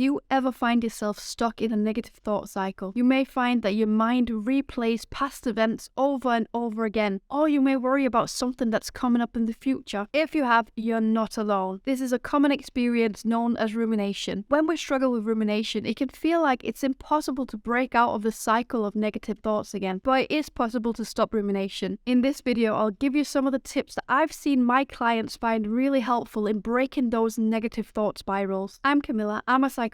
Do you ever find yourself stuck in a negative thought cycle? You may find that your mind replays past events over and over again, or you may worry about something that's coming up in the future. If you have, you're not alone. This is a common experience known as rumination. When we struggle with rumination, it can feel like it's impossible to break out of the cycle of negative thoughts again, but it is possible to stop rumination. In this video, I'll give you some of the tips that I've seen my clients find really helpful in breaking those negative thought spirals. I'm Camilla, I'm a psychologist,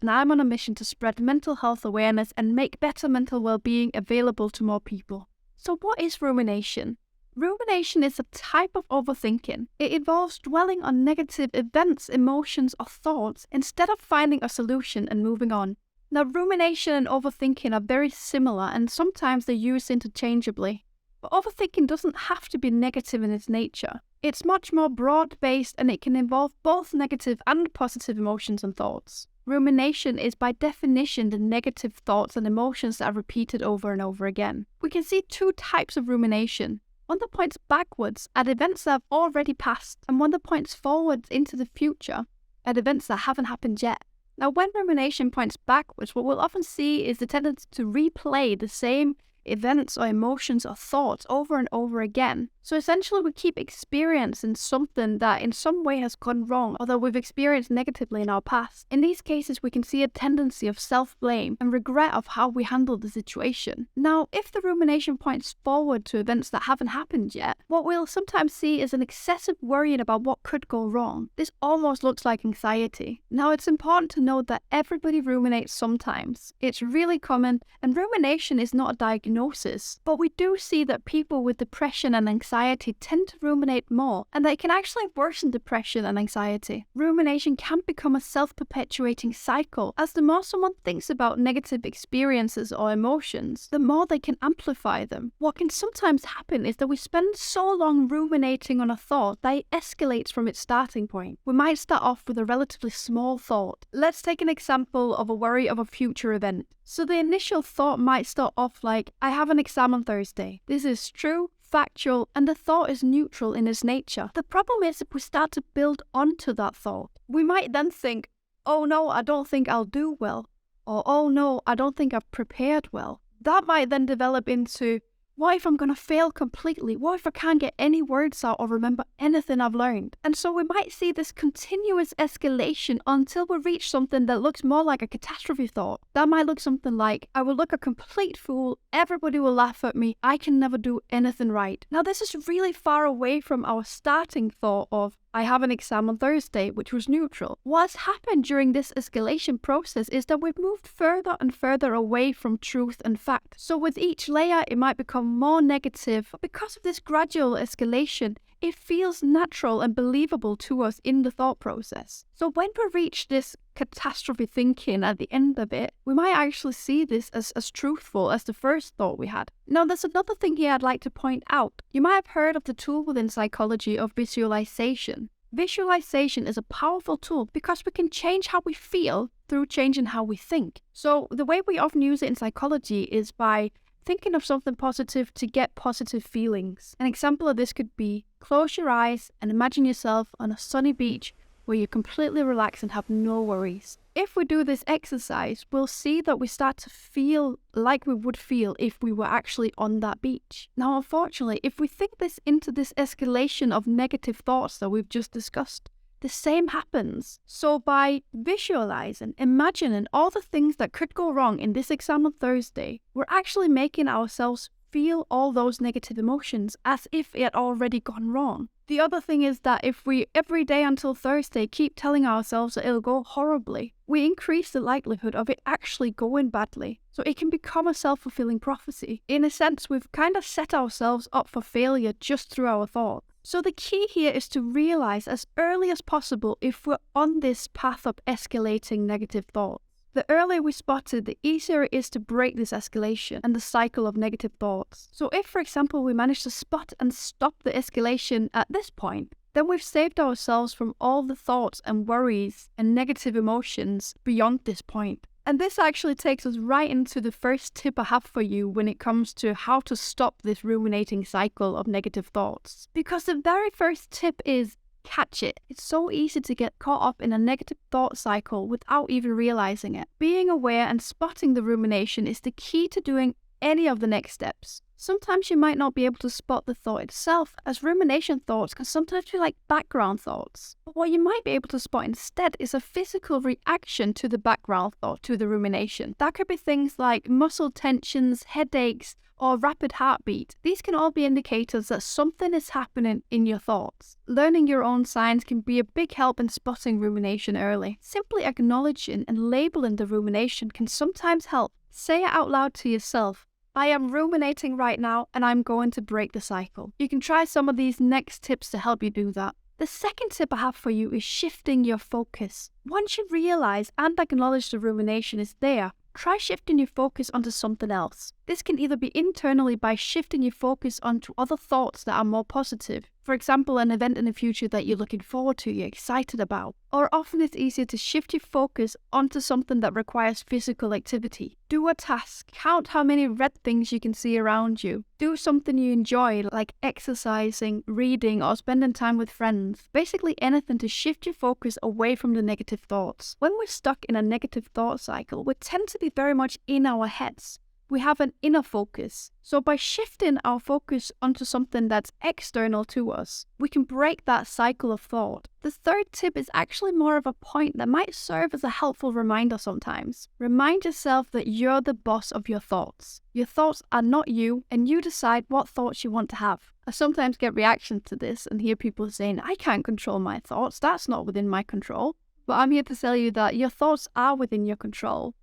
and I'm on a mission to spread mental health awareness and make better mental well-being available to more people. So what is rumination? Rumination is a type of overthinking. It involves dwelling on negative events, emotions, or thoughts instead of finding a solution and moving on. Now, rumination and overthinking are very similar, and sometimes they're used interchangeably. But overthinking doesn't have to be negative in its nature. It's much more broad-based, and it can involve both negative and positive emotions and thoughts. Rumination is by definition the negative thoughts and emotions that are repeated over and over again. We can see two types of rumination. One that points backwards at events that have already passed, and one that points forwards into the future at events that haven't happened yet. Now, when rumination points backwards, what we'll often see is the tendency to replay the same events or emotions or thoughts over and over again. So essentially we keep experiencing something that in some way has gone wrong or that we've experienced negatively in our past. In these cases, we can see a tendency of self-blame and regret of how we handled the situation. Now, if the rumination points forward to events that haven't happened yet, what we'll sometimes see is an excessive worrying about what could go wrong. This almost looks like anxiety. Now, it's important to note that everybody ruminates sometimes. It's really common, and rumination is not a diagnosis, but we do see that people with depression and anxiety tend to ruminate more, and that it can actually worsen depression and anxiety. Rumination can become a self-perpetuating cycle, as the more someone thinks about negative experiences or emotions, the more they can amplify them. What can sometimes happen is that we spend so long ruminating on a thought that it escalates from its starting point. We might start off with a relatively small thought. Let's take an example of a worry of a future event. So the initial thought might start off like, I have an exam on Thursday. This is true, factual, and the thought is neutral in its nature. The problem is if we start to build onto that thought, we might then think, oh no, I don't think I'll do well, or oh no, I don't think I've prepared well. That might then develop into, what if I'm going to fail completely? What if I can't get any words out or remember anything I've learned? And so we might see this continuous escalation until we reach something that looks more like a catastrophe thought. That might look something like, I will look a complete fool, everybody will laugh at me, I can never do anything right. Now, this is really far away from our starting thought of, I have an exam on Thursday, which was neutral. What's happened during this escalation process is that we've moved further and further away from truth and fact. So with each layer, it might become more negative, but because of this gradual escalation, it feels natural and believable to us in the thought process. So when we reach this catastrophe thinking at the end of it, we might actually see this as truthful as the first thought we had. Now, there's another thing here I'd like to point out. You might have heard of the tool within psychology of visualization. Visualization is a powerful tool because we can change how we feel through changing how we think. So the way we often use it in psychology is by thinking of something positive to get positive feelings. An example of this could be close your eyes and imagine yourself on a sunny beach where you're completely relaxed and have no worries. If we do this exercise, we'll see that we start to feel like we would feel if we were actually on that beach. Now, unfortunately, if we think this into this escalation of negative thoughts that we've just discussed, the same happens. So by visualizing, imagining all the things that could go wrong in this exam on Thursday, we're actually making ourselves feel all those negative emotions as if it had already gone wrong. The other thing is that if we every day until Thursday keep telling ourselves that it'll go horribly, we increase the likelihood of it actually going badly. So it can become a self-fulfilling prophecy. In a sense, we've kind of set ourselves up for failure just through our thoughts. So the key here is to realize as early as possible if we're on this path of escalating negative thoughts. The earlier we spot it, the easier it is to break this escalation and the cycle of negative thoughts. So if, for example, we manage to spot and stop the escalation at this point, then we've saved ourselves from all the thoughts and worries and negative emotions beyond this point. And this actually takes us right into the first tip I have for you when it comes to how to stop this ruminating cycle of negative thoughts. Because the very first tip is catch it. It's so easy to get caught up in a negative thought cycle without even realizing it. Being aware and spotting the rumination is the key to doing any of the next steps. Sometimes you might not be able to spot the thought itself, as rumination thoughts can sometimes feel like background thoughts. But what you might be able to spot instead is a physical reaction to the background thought, to the rumination. That could be things like muscle tensions, headaches, or rapid heartbeat. These can all be indicators that something is happening in your thoughts. Learning your own signs can be a big help in spotting rumination early. Simply acknowledging and labeling the rumination can sometimes help. Say it out loud to yourself. I am ruminating right now and I'm going to break the cycle. You can try some of these next tips to help you do that. The second tip I have for you is shifting your focus. Once you realize and acknowledge the rumination is there, try shifting your focus onto something else. This can either be internally by shifting your focus onto other thoughts that are more positive. For example, an event in the future that you're looking forward to, you're excited about. Or often it's easier to shift your focus onto something that requires physical activity. Do a task. Count how many red things you can see around you. Do something you enjoy, like exercising, reading, or spending time with friends. Basically anything to shift your focus away from the negative thoughts. When we're stuck in a negative thought cycle, we tend to be very much in our heads. We have an inner focus. So by shifting our focus onto something that's external to us, we can break that cycle of thought. The third tip is actually more of a point that might serve as a helpful reminder sometimes. Remind yourself that you're the boss of your thoughts. Your thoughts are not you, and you decide what thoughts you want to have. I sometimes get reactions to this and hear people saying, I can't control my thoughts, that's not within my control. But I'm here to tell you that your thoughts are within your control.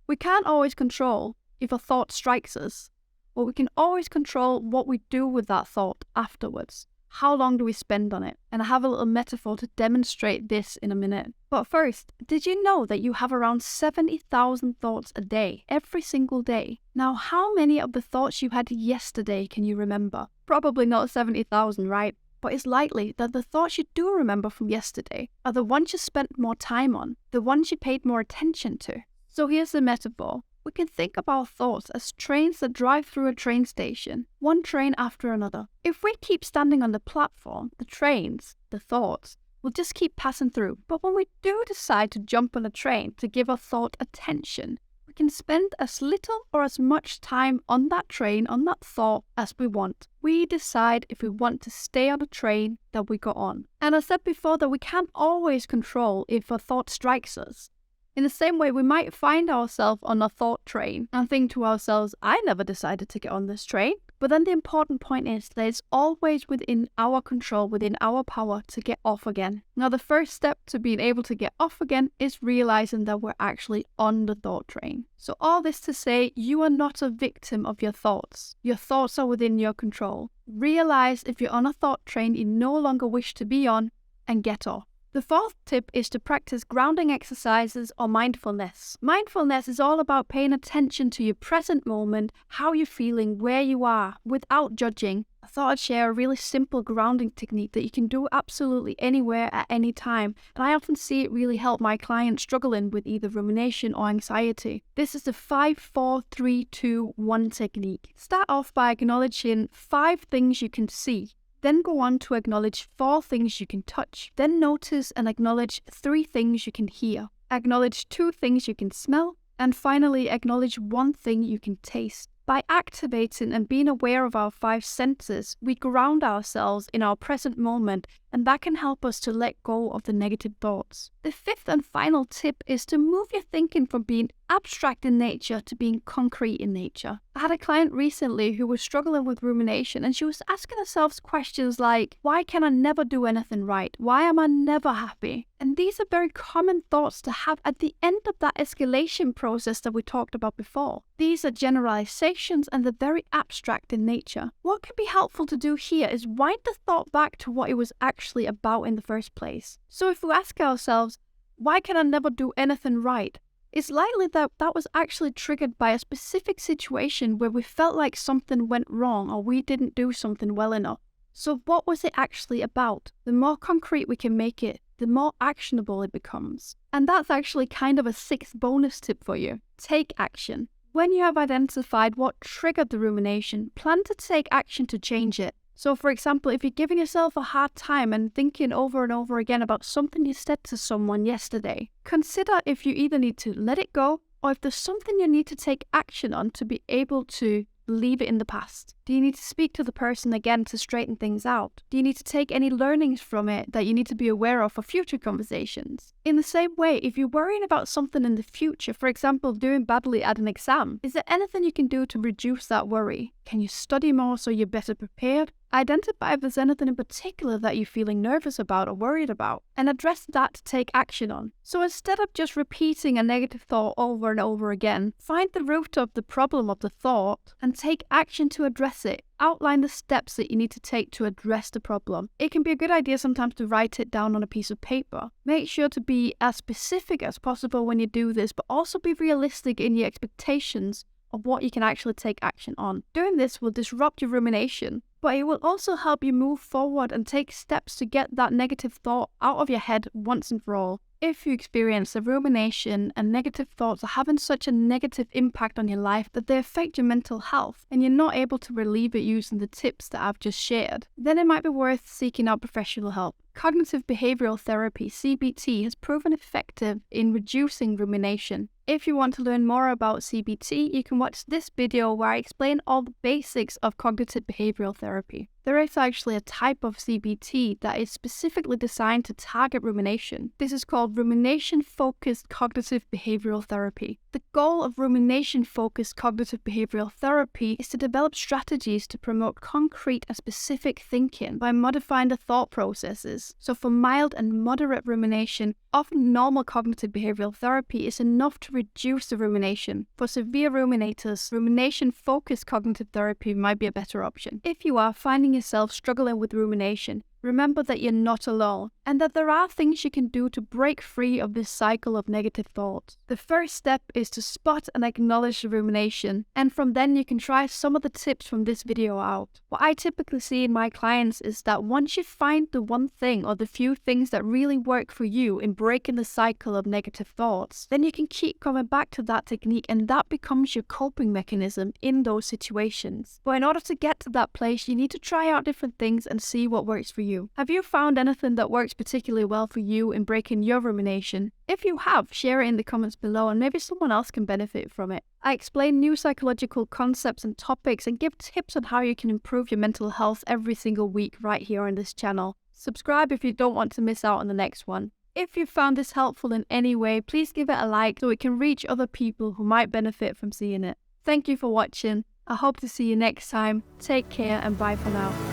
We can't always control if a thought strikes us, but we can always control what we do with that thought afterwards. How long do we spend on it? And I have a little metaphor to demonstrate this in a minute. But first, did you know that you have around 70,000 thoughts a day, every single day? Now, how many of the thoughts you had yesterday can you remember? Probably not 70,000, right? But it's likely that the thoughts you do remember from yesterday are the ones you spent more time on, the ones you paid more attention to. So here's the metaphor. We can think of our thoughts as trains that drive through a train station, one train after another. If we keep standing on the platform, the trains, the thoughts, will just keep passing through. But when we do decide to jump on a train to give a thought attention, we can spend as little or as much time on that train, on that thought, as we want. We decide if we want to stay on the train that we got on. And I said before that we can't always control if a thought strikes us. In the same way, we might find ourselves on a thought train and think to ourselves, I never decided to get on this train. But then the important point is that it's always within our control, within our power to get off again. Now, the first step to being able to get off again is realizing that we're actually on the thought train. So all this to say, you are not a victim of your thoughts. Your thoughts are within your control. Realize if you're on a thought train you no longer wish to be on and get off. The fourth tip is to practice grounding exercises or mindfulness. Mindfulness is all about paying attention to your present moment, how you're feeling, where you are, without judging. I thought I'd share a really simple grounding technique that you can do absolutely anywhere at any time, and I often see it really help my clients struggling with either rumination or anxiety. This is the 5-4-3-2-1 technique. Start off by acknowledging 5 things you can see. Then go on to acknowledge 4 things you can touch. Then notice and acknowledge 3 things you can hear. Acknowledge 2 things you can smell. And finally, acknowledge 1 thing you can taste. By activating and being aware of our 5 senses, we ground ourselves in our present moment, and that can help us to let go of the negative thoughts. The 5th and final tip is to move your thinking from being abstract in nature to being concrete in nature. I had a client recently who was struggling with rumination, and she was asking herself questions like, why can I never do anything right? Why am I never happy? And these are very common thoughts to have at the end of that escalation process that we talked about before. These are generalizations and they're very abstract in nature. What can be helpful to do here is wind the thought back to what it was actually about in the first place. So if we ask ourselves, why can I never do anything right? It's likely that that was actually triggered by a specific situation where we felt like something went wrong or we didn't do something well enough. So what was it actually about? The more concrete we can make it, the more actionable it becomes. And that's actually kind of a 6th bonus tip for you. Take action. When you have identified what triggered the rumination, plan to take action to change it. So for example, if you're giving yourself a hard time and thinking over and over again about something you said to someone yesterday, consider if you either need to let it go or if there's something you need to take action on to be able to leave it in the past. Do you need to speak to the person again to straighten things out? Do you need to take any learnings from it that you need to be aware of for future conversations? In the same way, if you're worrying about something in the future, for example, doing badly at an exam, is there anything you can do to reduce that worry? Can you study more so you're better prepared? Identify if there's anything in particular that you're feeling nervous about or worried about, and address that to take action on. So instead of just repeating a negative thought over and over again, find the root of the problem of the thought and take action to address it. Outline the steps that you need to take to address the problem. It can be a good idea sometimes to write it down on a piece of paper. Make sure to be as specific as possible when you do this, but also be realistic in your expectations of what you can actually take action on. Doing this will disrupt your rumination, but it will also help you move forward and take steps to get that negative thought out of your head once and for all. If you experience a rumination and negative thoughts are having such a negative impact on your life that they affect your mental health and you're not able to relieve it using the tips that I've just shared, then it might be worth seeking out professional help. Cognitive behavioral therapy, CBT, has proven effective in reducing rumination. If you want to learn more about CBT, you can watch this video where I explain all the basics of cognitive behavioral therapy. There is actually a type of CBT that is specifically designed to target rumination. This is called rumination-focused cognitive behavioral therapy. The goal of rumination-focused cognitive behavioral therapy is to develop strategies to promote concrete and specific thinking by modifying the thought processes. So for mild and moderate rumination, often normal cognitive behavioral therapy is enough to reduce the rumination. For severe ruminators, rumination-focused cognitive therapy might be a better option. If you are finding yourself struggling with rumination, remember that you're not alone and that there are things you can do to break free of this cycle of negative thoughts. The first step is to spot and acknowledge the rumination, and from then you can try some of the tips from this video out. What I typically see in my clients is that once you find the one thing or the few things that really work for you in breaking the cycle of negative thoughts, then you can keep coming back to that technique and that becomes your coping mechanism in those situations. But in order to get to that place, you need to try out different things and see what works for you. Have you found anything that works particularly well for you in breaking your rumination? If you have, share it in the comments below and maybe someone else can benefit from it. I explain new psychological concepts and topics and give tips on how you can improve your mental health every single week right here on this channel. Subscribe if you don't want to miss out on the next one. If you found this helpful in any way, please give it a like so it can reach other people who might benefit from seeing it. Thank you for watching. I hope to see you next time. Take care and bye for now.